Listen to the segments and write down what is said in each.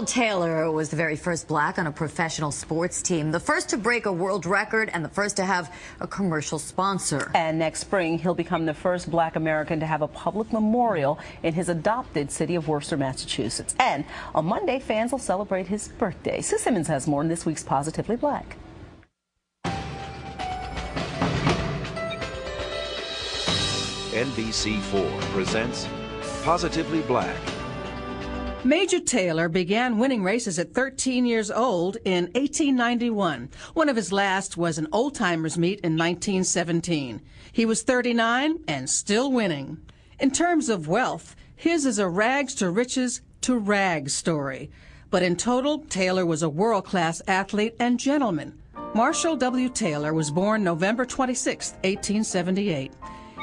Taylor was the very first black on a professional sports team, the first to break a world record and the first to have a commercial sponsor. And next spring, he'll become the first black American to have a public memorial in his adopted city of Worcester, Massachusetts. And on Monday, fans will celebrate his birthday. Sue Simmons has more in this week's Positively Black. NBC4 presents Positively Black. Major Taylor began winning races at 13 years old in 1891. One of his last was an old-timers meet in 1917. He was 39 and still winning. In terms of wealth, his is a rags to riches to rags story. But in total, Taylor was a world-class athlete and gentleman. Marshall W. Taylor was born November 26, 1878.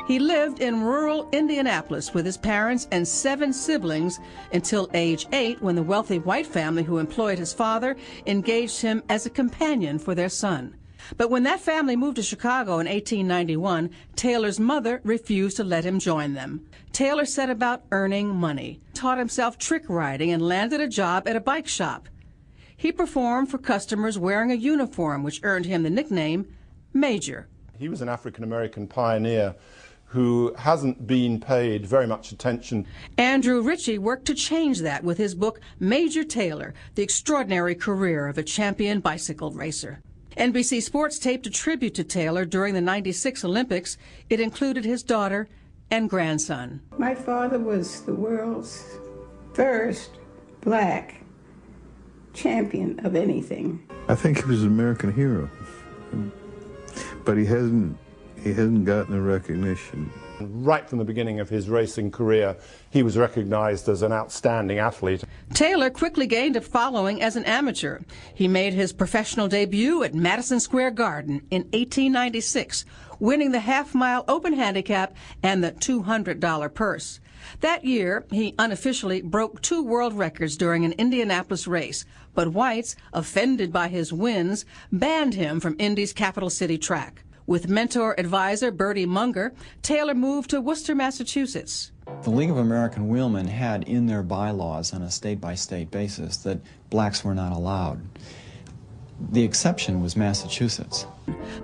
He lived in rural Indianapolis with his parents and 7 siblings until age 8, when the wealthy white family who employed his father engaged him as a companion for their son. But when that family moved to Chicago in 1891, Taylor's mother refused to let him join them. Taylor set about earning money, taught himself trick riding, and landed a job at a bike shop. He performed for customers wearing a uniform, which earned him the nickname Major. He was an African-American pioneer who hasn't been paid very much attention. Andrew Ritchie worked to change that with his book Major Taylor, The Extraordinary Career of a Champion Bicycle Racer. NBC Sports taped a tribute to Taylor during the '96 Olympics. It included his daughter and grandson. My father was the world's first black champion of anything. I think he was an American hero, but he hasn't gotten the recognition. Right from the beginning of his racing career, he was recognized as an outstanding athlete. Taylor quickly gained a following as an amateur. He made his professional debut at Madison Square Garden in 1896, winning the half-mile open handicap and the $200 purse. That year, he unofficially broke 2 world records during an Indianapolis race, but whites, offended by his wins, banned him from Indy's capital city track. With mentor advisor Bertie Munger, Taylor moved to Worcester, Massachusetts. The League of American Wheelmen had in their bylaws on a state-by-state basis that blacks were not allowed. The exception was Massachusetts.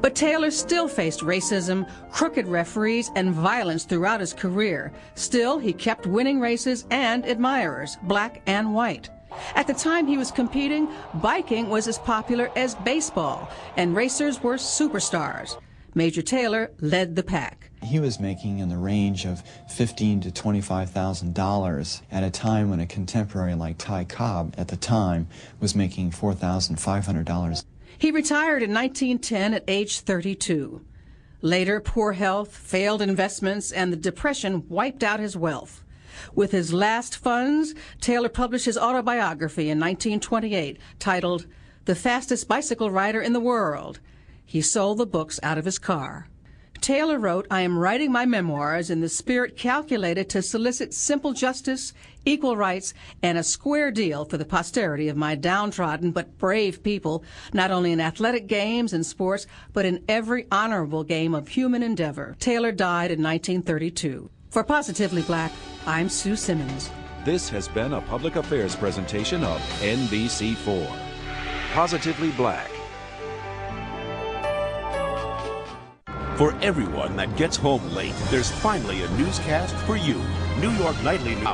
But Taylor still faced racism, crooked referees, and violence throughout his career. Still, he kept winning races and admirers, black and white. At the time he was competing, biking was as popular as baseball, and racers were superstars. Major Taylor led the pack. He was making in the range of $15,000 to $25,000 at a time when a contemporary like Ty Cobb at the time was making $4,500. He retired in 1910 at age 32. Later, poor health, failed investments, and the Depression wiped out his wealth. With his last funds, Taylor published his autobiography in 1928, titled The Fastest Bicycle Rider in the World. He sold the books out of his car. Taylor wrote, "I am writing my memoirs in the spirit calculated to solicit simple justice, equal rights, and a square deal for the posterity of my downtrodden but brave people, not only in athletic games and sports, but in every honorable game of human endeavor." Taylor died in 1932. For Positively Black, I'm Sue Simmons. This has been a public affairs presentation of NBC4. Positively Black. For everyone that gets home late, there's finally a newscast for you. New York Nightly News.